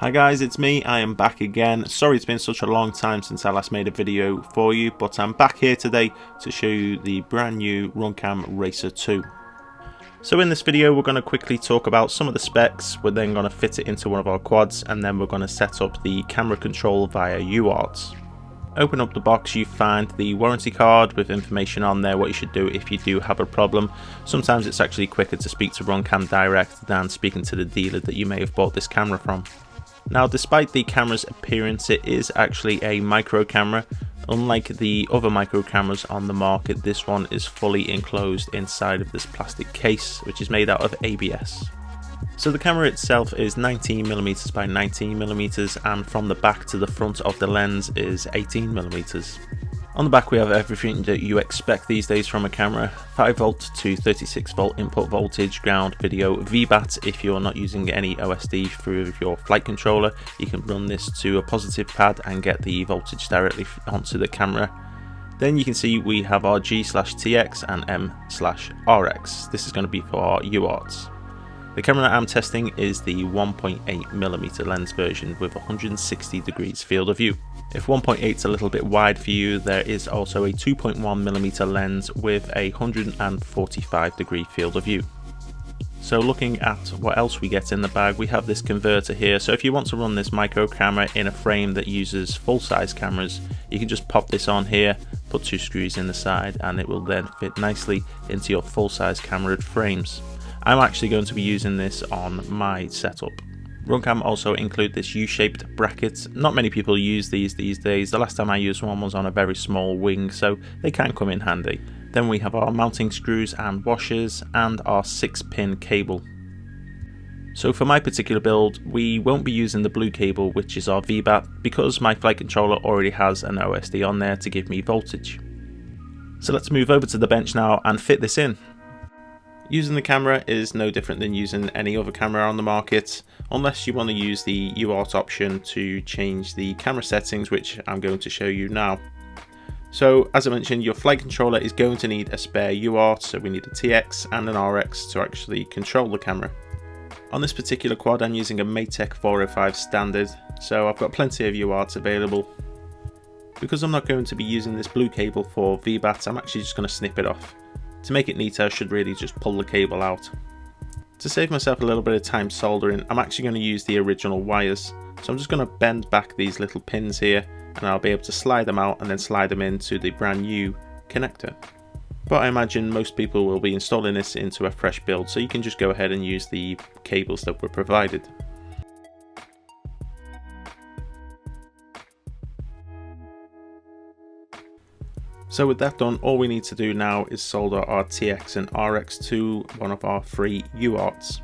Hi guys, it's me. I am back again. Sorry it's been such a long time since I last made a video for you, but I'm back here today to show you the brand new Runcam Racer 2. So in this video we're going to quickly talk about some of the specs, we're then going to fit it into one of our quads, and then we're going to set up the camera control via UART. Open up the box, you find the warranty card with information on there what you should do if you do have a problem. Sometimes it's actually quicker to speak to Runcam direct than speaking to the dealer that you may have bought this camera from. Now, despite the camera's appearance, it is actually a micro camera. Unlike the other micro cameras on the market, this one is fully enclosed inside of this plastic case, which is made out of ABS. So the camera itself is 19mm by 19mm, and from the back to the front of the lens is 18mm. On the back we have everything that you expect these days from a camera: 5V to 36V input voltage, ground, video, VBAT. If you're not using any OSD through your flight controller, you can run this to a positive pad and get the voltage directly onto the camera. Then you can see we have our G/TX and M/RX. This is going to be for our UARTs. The camera that I'm testing is the 1.8mm lens version with 160 degrees field of view. If 1.8 is a little bit wide for you, there is also a 2.1mm lens with a 145 degree field of view. So looking at what else we get in the bag, we have this converter here. So if you want to run this micro camera in a frame that uses full-size cameras, you can just pop this on here, put 2 screws in the side, and it will then fit nicely into your full-size camera frames. I'm actually going to be using this on my setup. Runcam also include this U-shaped bracket. Not many people use these days. The last time I used one was on a very small wing, so they can come in handy. Then we have our mounting screws and washers and our 6-pin cable. So for my particular build, we won't be using the blue cable, which is our VBAT, because my flight controller already has an OSD on there to give me voltage. So let's move over to the bench now and fit this in. Using the camera is no different than using any other camera on the market, unless you want to use the UART option to change the camera settings, which I'm going to show you now. So as I mentioned, your flight controller is going to need a spare UART, so we need a TX and an RX to actually control the camera. On this particular quad I'm using a Matec 405 standard, so I've got plenty of UARTs available. Because I'm not going to be using this blue cable for VBAT, I'm actually just going to snip it off. To make it neater, I should really just pull the cable out. To save myself a little bit of time soldering, I'm actually going to use the original wires. So I'm just going to bend back these little pins here, and I'll be able to slide them out and then slide them into the brand new connector. But I imagine most people will be installing this into a fresh build, so you can just go ahead and use the cables that were provided. So with that done, all we need to do now is solder our TX and RX to one of our 3 UARTs.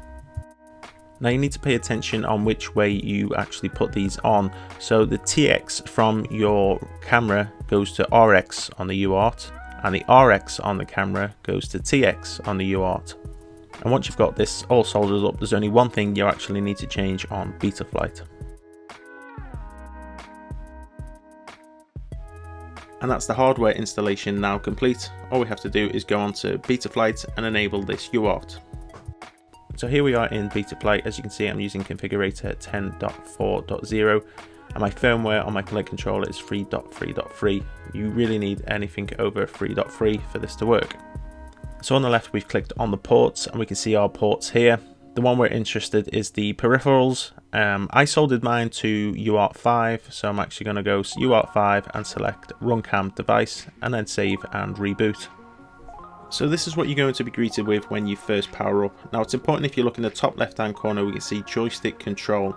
Now you need to pay attention on which way you actually put these on. So the TX from your camera goes to RX on the UART, and the RX on the camera goes to TX on the UART. And once you've got this all soldered up, there's only one thing you actually need to change on Betaflight. And that's the hardware installation now complete. All we have to do is go on to Betaflight and enable this UART. So here we are in Betaflight. As you can see, I'm using configurator 10.4.0 and my firmware on my flight controller is 3.3.3. You really need anything over 3.3 for this to work. So on the left we've clicked on the ports and we can see our ports here. The one we're interested is the peripherals. I soldered mine to UART 5, so I'm actually going to go UART 5 and select Runcam device and then save and reboot. So this is what you're going to be greeted with when you first power up. Now it's important, if you look in the top left hand corner we can see joystick control.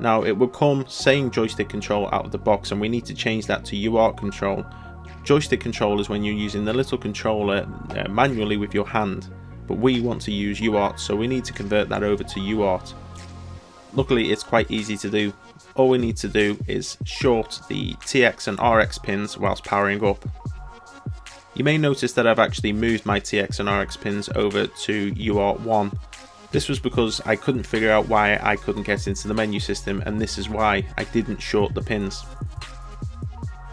Now it will come saying joystick control out of the box, and we need to change that to UART control. Joystick control is when you're using the little controller manually with your hand. But we want to use UART, so we need to convert that over to UART. Luckily it's quite easy to do. All we need to do is short the TX and RX pins whilst powering up. You may notice that I've actually moved my TX and RX pins over to UART 1. This was because I couldn't figure out why I couldn't get into the menu system, and this is why I didn't short the pins.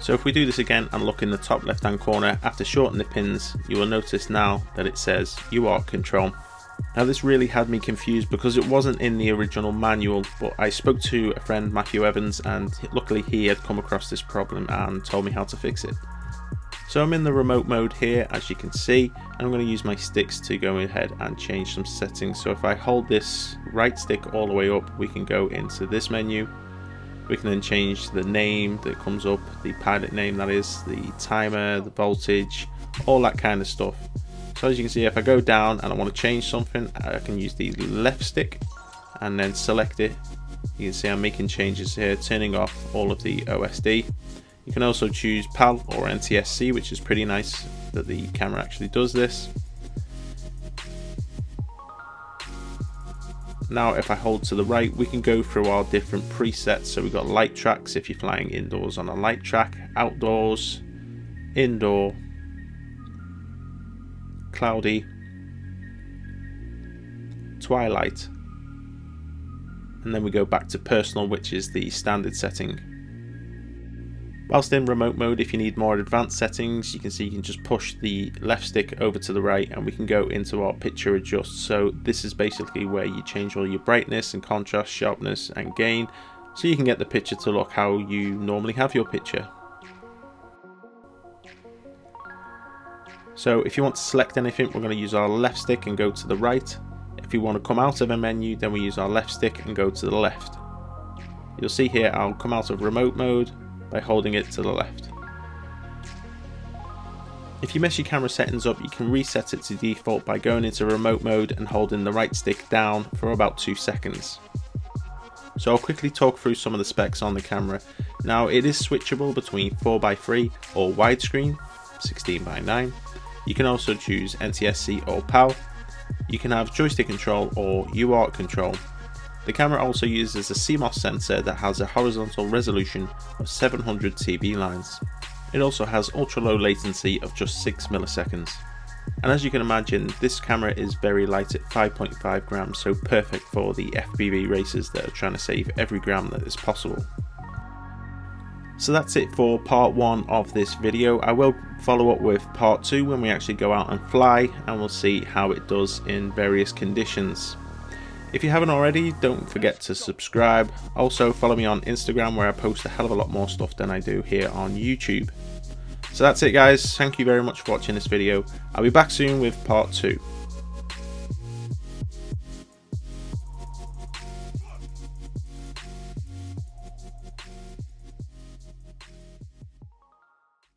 So if we do this again and look in the top left hand corner, after shortening the pins, you will notice now that it says UART Control. Now this really had me confused because it wasn't in the original manual, but I spoke to a friend, Matthew Evans, and luckily he had come across this problem and told me how to fix it. So I'm in the remote mode here, as you can see, and I'm going to use my sticks to go ahead and change some settings. So if I hold this right stick all the way up, we can go into this menu. We can then change the name that comes up, the pilot name that is, the timer, the voltage, all that kind of stuff. So as you can see, if I go down and I want to change something, I can use the left stick and then select it. You can see I'm making changes here, turning off all of the OSD. You can also choose PAL or NTSC, which is pretty nice that the camera actually does this. Now if I hold to the right, we can go through our different presets. So we've got light tracks if you're flying indoors on a light track, outdoors, indoor, cloudy, twilight, and then we go back to personal, which is the standard setting. Whilst in remote mode, if you need more advanced settings, you can see you can just push the left stick over to the right and we can go into our picture adjust. So this is basically where you change all your brightness and contrast, sharpness and gain, so you can get the picture to look how you normally have your picture. So if you want to select anything, we're going to use our left stick and go to the right. If you want to come out of a menu, then we use our left stick and go to the left. You'll see here I'll come out of remote mode by holding it to the left. If you mess your camera settings up, you can reset it to default by going into remote mode and holding the right stick down for about 2 seconds. So I'll quickly talk through some of the specs on the camera. Now it is switchable between 4:3 or widescreen, 16:9. You can also choose NTSC or PAL. You can have joystick control or UART control. The camera also uses a CMOS sensor that has a horizontal resolution of 700 TB lines. It also has ultra low latency of just 6 milliseconds. And as you can imagine, this camera is very light at 5.5 grams, so perfect for the FPV racers that are trying to save every gram that is possible. So that's it for part 1 of this video. I will follow up with part 2 when we actually go out and fly, and we'll see how it does in various conditions. If you haven't already, don't forget to subscribe. Also follow me on Instagram, where I post a hell of a lot more stuff than I do here on YouTube. So that's it guys, thank you very much for watching this video. I'll be back soon with part 2.